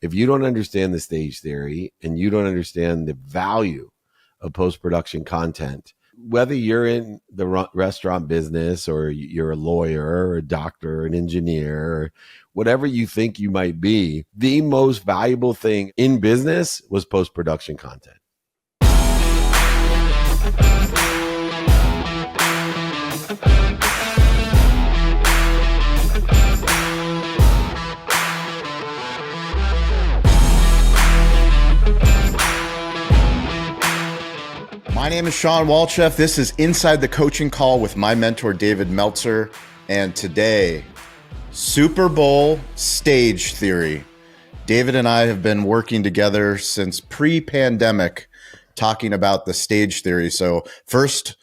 if you don't understand the stage theory and you don't understand the value of post-production content, whether you're in the restaurant business or you're a lawyer or a doctor or an engineer or whatever you think you might be, the most valuable thing in business was post-production content. My name is Shawn Walchef. This is Inside the Coaching Call with my mentor, David Meltzer. And today, Super Bowl stage theory. David and I have been working together since pre-pandemic talking about the stage theory. So first,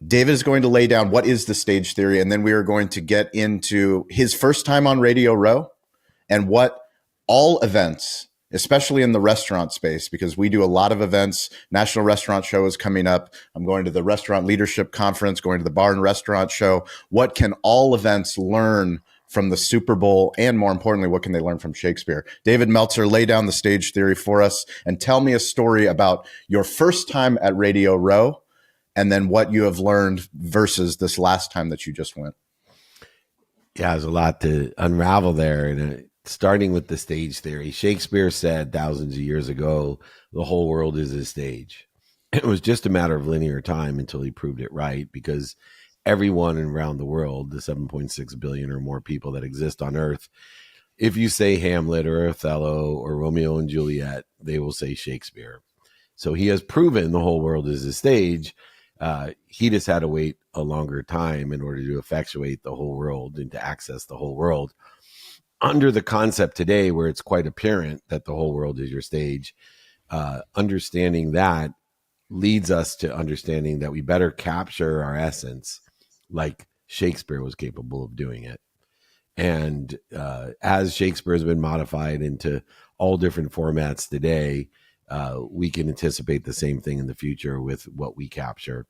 David is going to lay down what is the stage theory, and then we are going to get into his first time on Radio Row and what all events, especially in the restaurant space, because we do a lot of events. National Restaurant Show is coming up. I'm going to the Restaurant Leadership Conference, going to the Bar and Restaurant Show. What can all events learn from the Super Bowl? And more importantly, what can they learn from Shakespeare? David Meltzer, lay down the stage theory for us and tell me a story about your first time at Radio Row and then what you have learned versus this last time that you just went. Yeah, there's a lot to unravel there. And starting with the stage theory, Shakespeare said thousands of years ago, the whole world is a stage. It was just a matter of linear time until he proved it right, because everyone around the world, the 7.6 billion or more people that exist on Earth, if you say Hamlet or Othello or Romeo and Juliet, they will say Shakespeare. So he has proven the whole world is a stage. He just had to wait a longer time in order to effectuate the whole world and to access the whole world. Under the concept today where it's quite apparent that the whole world is your stage, understanding that leads us to understanding that we better capture our essence like Shakespeare was capable of doing it. And as Shakespeare has been modified into all different formats today, we can anticipate the same thing in the future with what we capture,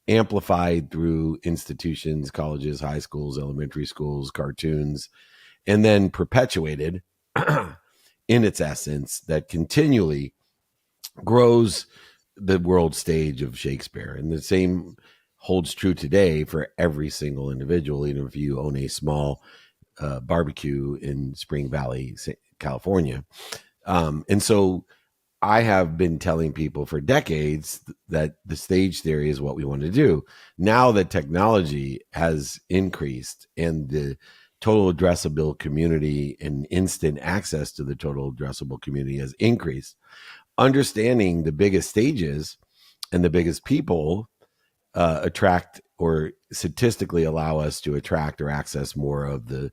amplified through institutions, colleges, high schools, elementary schools, cartoons, and then perpetuated in its essence that continually grows the world stage of Shakespeare. And the same holds true today for every single individual, even if you own a small barbecue in Spring Valley, California. And so I have been telling people for decades that the stage theory is what we want to do. Now that technology has increased and the total addressable community and instant access to the total addressable community has increased, understanding the biggest stages and the biggest people attract or statistically allow us to attract or access more of the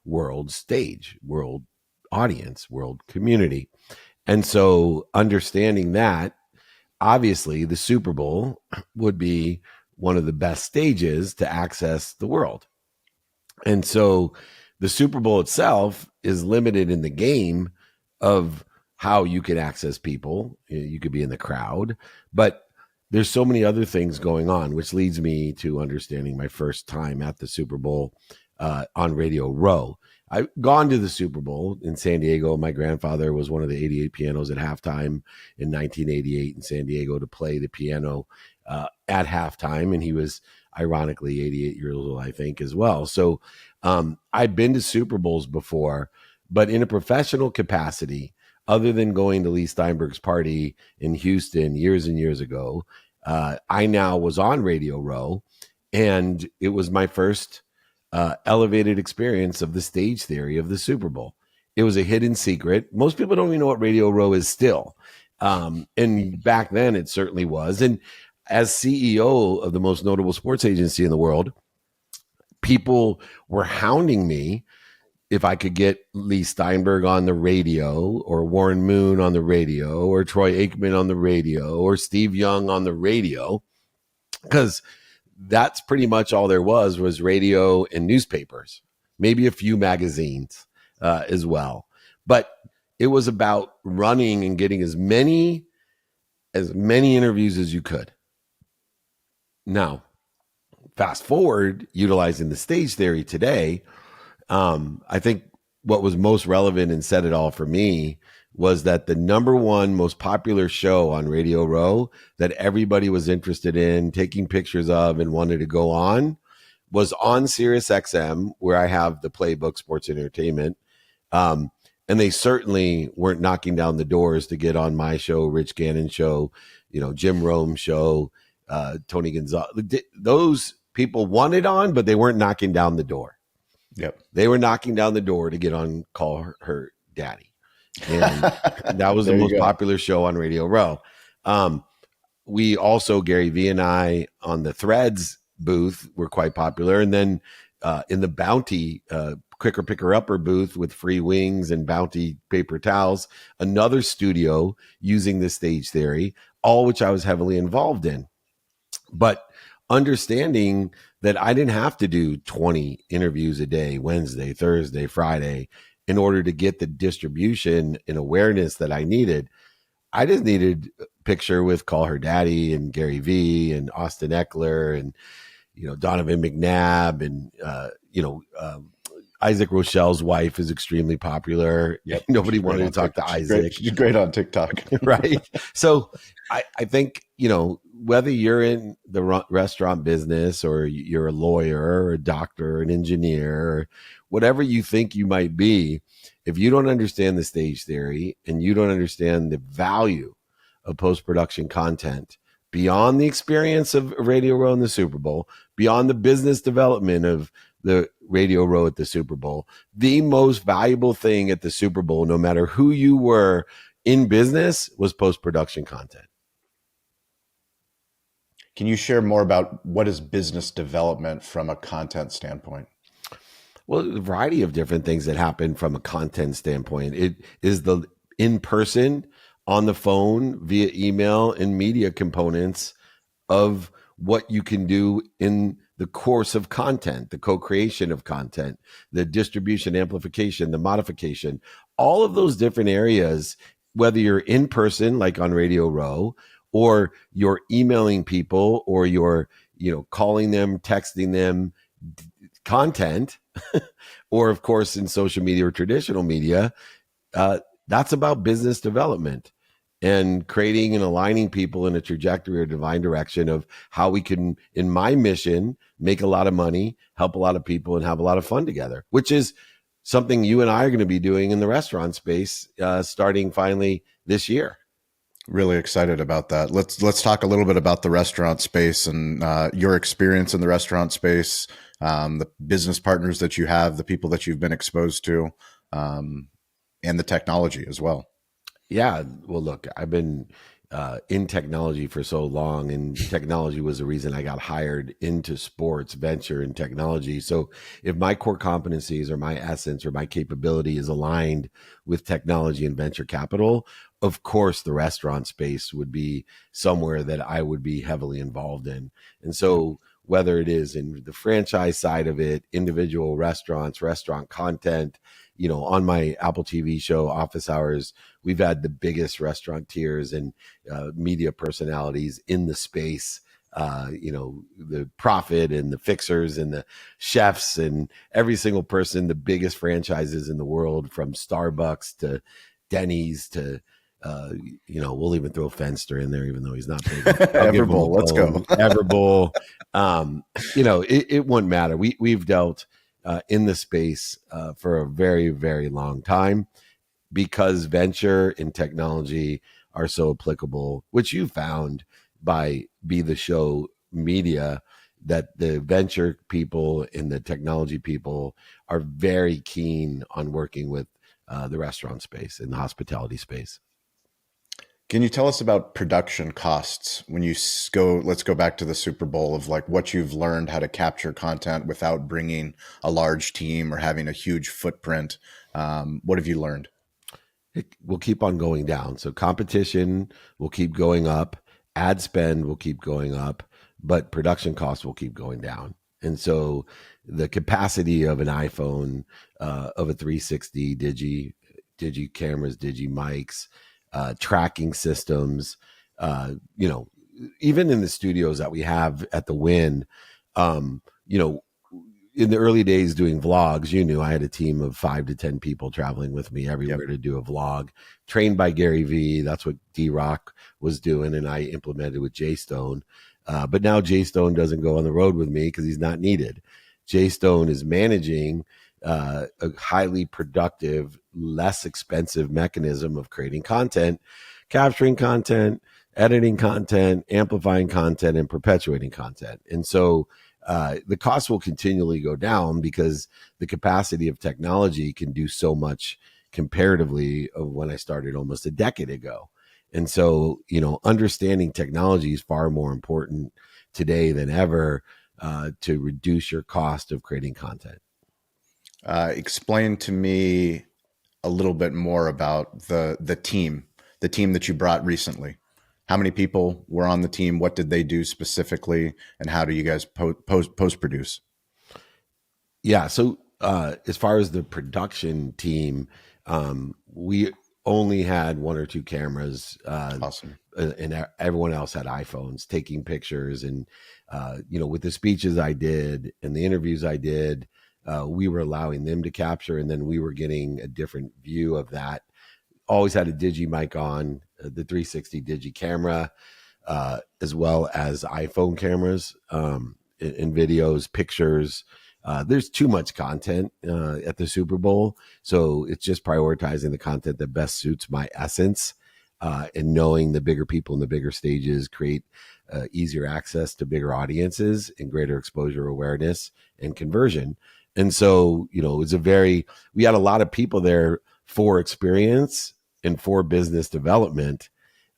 world stage, world audience, world community. And so understanding that, obviously the Super Bowl would be one of the best stages to access the world. And so the Super Bowl itself is limited in the game of how you can access people. You could be in the crowd, but there's so many other things going on, which leads me to understanding my first time at the Super Bowl on Radio Row. I've gone to the Super Bowl in San Diego. My grandfather was one of the 88 pianos at halftime in 1988 in San Diego to play the piano at halftime. And he was ironically 88 years old, I think, as well. So I've been to Super Bowls before, but in a professional capacity, other than going to Lee Steinberg's party in Houston years and years ago, I now was on Radio Row, and it was my first elevated experience of the stage theory of the Super Bowl. It was a hidden secret. Most people don't even know what Radio Row is still. And back then it certainly was. And as CEO of the most notable sports agency in the world, people were hounding me if I could get Lee Steinberg on the radio or Warren Moon on the radio or Troy Aikman on the radio or Steve Young on the radio, because that's pretty much all there was radio and newspapers, maybe a few magazines as well. But it was about running and getting as many interviews as you could. Now, fast forward, utilizing the stage theory today, I think what was most relevant and said it all for me was that the number one most popular show on Radio Row that everybody was interested in taking pictures of and wanted to go on was on Sirius XM, where I have the Playbook Sports Entertainment. And they certainly weren't knocking down the doors to get on my show, Rich Gannon show, Jim Rome show, Tony Gonzalez. Those people wanted on, but they weren't knocking down the door. Yep. They were knocking down the door to get on Call Her Daddy. And that was the most popular show on Radio Row. We also, Gary Vee and I, on the Threads booth, were quite popular. And then in the Bounty Quicker Picker Upper booth with free wings and Bounty paper towels, another studio using the stage theory, all which I was heavily involved in. But understanding that I didn't have to do 20 interviews a day, Wednesday, Thursday, Friday, in order to get the distribution and awareness that I needed. I just needed a picture with Call Her Daddy and Gary Vee and Austin Eckler and, Donovan McNabb and, Isaac Rochelle's wife is extremely popular. Yep. Nobody wanted to talk to Isaac. She's great on TikTok. Right. So I think, whether you're in the restaurant business or you're a lawyer or a doctor or an engineer, or whatever you think you might be, if you don't understand the stage theory and you don't understand the value of post-production content beyond the experience of Radio Row in the Super Bowl, beyond the business development of the Radio Row at the Super Bowl, the most valuable thing at the Super Bowl, no matter who you were in business, was post-production content. Can you share more about what is business development from a content standpoint? Well, a variety of different things that happen from a content standpoint. It is the in-person, on the phone, via email, and media components of what you can do in the course of content, the co-creation of content, the distribution, amplification, the modification, all of those different areas, whether you're in person, like on Radio Row, or you're emailing people, or you're, calling them, texting them content, or of course in social media or traditional media, that's about business development and creating and aligning people in a trajectory or divine direction of how we can, in my mission, make a lot of money, help a lot of people, and have a lot of fun together, which is something you and I are going to be doing in the restaurant space starting finally this year. Really excited about that. Let's talk a little bit about the restaurant space and your experience in the restaurant space, the business partners that you have, the people that you've been exposed to, and the technology as well. Yeah. Well, look, I've been in technology for so long, and technology was the reason I got hired into sports, venture, and technology. So if my core competencies or my essence or my capability is aligned with technology and venture capital, of course, the restaurant space would be somewhere that I would be heavily involved in. And so whether it is in the franchise side of it, individual restaurants, restaurant content, on my Apple TV show, Office Hours, we've had the biggest restaurateurs and media personalities in the space, the Prophet and the Fixers and the chefs and every single person, the biggest franchises in the world, from Starbucks to Denny's to, we'll even throw Fenster in there, even though he's not big. Everbowl, let's go. Everbowl. It wouldn't matter. We've dealt in the space for a very, very long time, because venture and technology are so applicable, which you found by Be the Show Media, that the venture people and the technology people are very keen on working with the restaurant space and the hospitality space. Can you tell us about production costs when you let's go back to the Super Bowl, of like what you've learned how to capture content without bringing a large team or having a huge footprint? What have you learned? It will keep on going down. So competition will keep going up, ad spend will keep going up, but production costs will keep going down. And so the capacity of an iPhone, of a 360 digi cameras, digi mics, tracking systems, even in the studios that we have at the Wynn, in the early days doing vlogs, you knew I had a team of 5 to 10 people traveling with me Yep. everywhere to do a vlog, trained by Gary Vee. That's what D-Rock was doing, and I implemented with Jay Stone. But now Jay Stone doesn't go on the road with me because he's not needed. Jay Stone is managing a highly productive, less expensive mechanism of creating content, capturing content, editing content, amplifying content, and perpetuating content. And so the cost will continually go down because the capacity of technology can do so much comparatively of when I started almost a decade ago. And so, understanding technology is far more important today than ever to reduce your cost of creating content. Explain to me a little bit more about the team that you brought recently. How many people were on the team? What did they do specifically? And how do you guys post produce? Yeah. So as far as the production team, we only had 1 or 2 cameras. Awesome. And everyone else had iPhones taking pictures. And, with the speeches I did and the interviews I did, we were allowing them to capture, and then we were getting a different view of that. Always had a digi mic on, the 360 digi camera, as well as iPhone cameras, in videos, pictures. There's too much content at the Super Bowl. So it's just prioritizing the content that best suits my essence, and knowing the bigger people in the bigger stages create easier access to bigger audiences and greater exposure, awareness, and conversion. And so, we had a lot of people there for experience and for business development,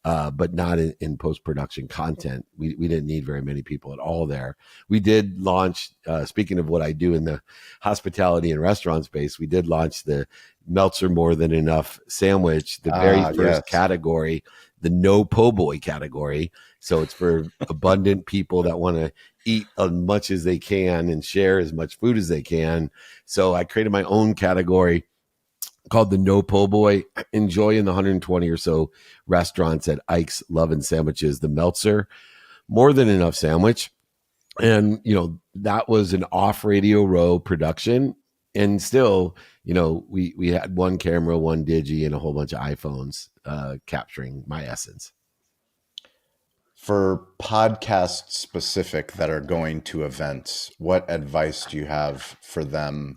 but not in post-production content. We didn't need very many people at all there. We did launch, speaking of what I do in the hospitality and restaurant space, we did launch the Meltzer More Than Enough sandwich, the very first category, the no po' boy category. So it's for abundant people that want to eat as much as they can and share as much food as they can. So I created my own category called the No Po' Boy. Enjoy in the 120 or so restaurants at Ike's Love and Sandwiches, the Meltzer More Than Enough sandwich. And, that was an off Radio Row production. And still, we had 1 camera, 1 digi, and a whole bunch of iPhones capturing my essence. For podcasts specific that are going to events, what advice do you have for them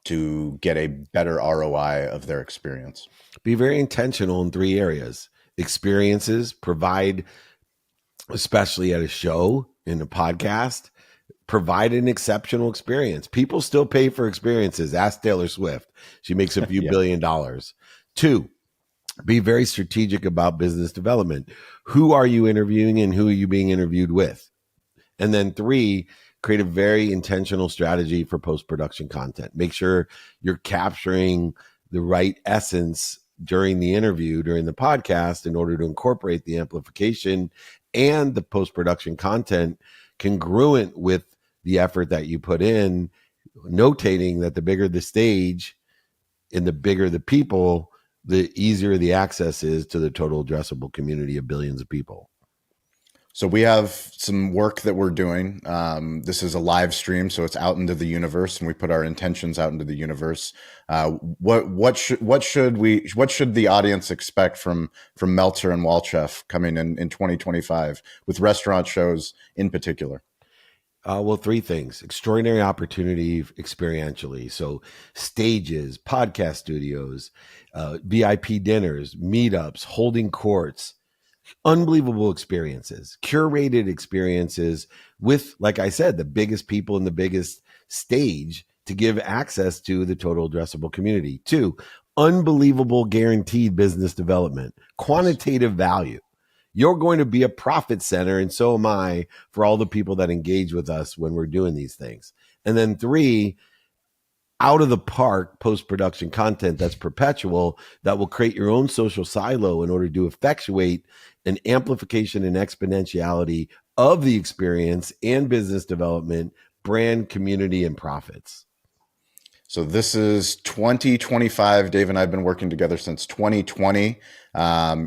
to get a better ROI of their experience? Be very intentional in 3 areas. Experiences, provide, especially at a show, in a podcast, provide an exceptional experience. People still pay for experiences. Ask Taylor Swift. She makes a few $1 billion. 2, be very strategic about business development. Who are you interviewing and who are you being interviewed with? And then 3, create a very intentional strategy for post-production content. Make sure you're capturing the right essence during the interview, during the podcast, in order to incorporate the amplification and the post-production content congruent with the effort that you put in, notating that the bigger the stage and the bigger the people, the easier the access is to the total addressable community of billions of people. So we have some work that we're doing. This is a live stream, so it's out into the universe, and we put our intentions out into the universe. What should the audience expect from Meltzer and Walchef coming in 2025 with restaurant shows in particular? Well, 3 things: extraordinary opportunity experientially. So stages, podcast studios, VIP dinners, meetups, holding courts, unbelievable experiences, curated experiences with, like I said, the biggest people in the biggest stage to give access to the total addressable community. 2, unbelievable guaranteed business development, quantitative value. You're going to be a profit center, and so am I, for all the people that engage with us when we're doing these things. And then 3, out of the park post-production content that's perpetual, that will create your own social silo in order to effectuate an amplification and exponentiality of the experience and business development, brand, community, and profits. So this is 2025. Dave and I have been working together since 2020.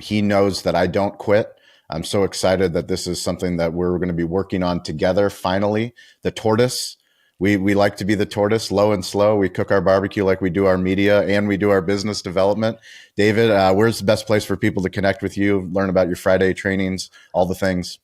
He knows that I don't quit. I'm so excited that this is something that we're going to be working on together. Finally, the tortoise We like to be the tortoise, low and slow. We cook our barbecue like we do our media, and we do our business development. David, where's the best place for people to connect with you, learn about your Friday trainings, all the things?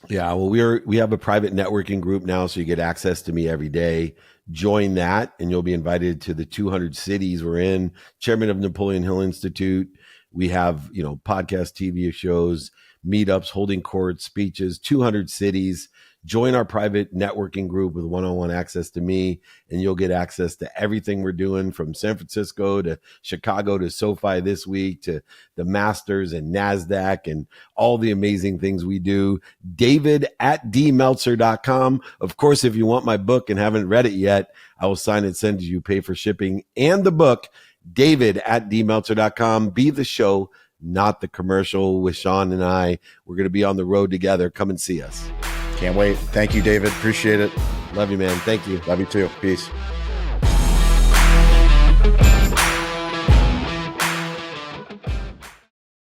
Yeah, well, we have a private networking group now, so you get access to me every day. Join that, and you'll be invited to the 200 cities we're in. Chairman of Napoleon Hill Institute. We have, podcast, TV shows, meetups, holding court speeches, 200 cities. Join our private networking group with one-on-one access to me, and you'll get access to everything we're doing from San Francisco to Chicago to SoFi this week to the Masters and NASDAQ and all the amazing things we do. David at dmeltzer.com. Of course, if you want my book and haven't read it yet, I will sign and send you, pay for shipping and the book. David at dmeltzer.com. Be the show, not the commercial with Shawn and I. We're going to be on the road together. Come and see us. Can't wait. Thank you, David. Appreciate it. Love you, man. Thank you. Love you too. Peace.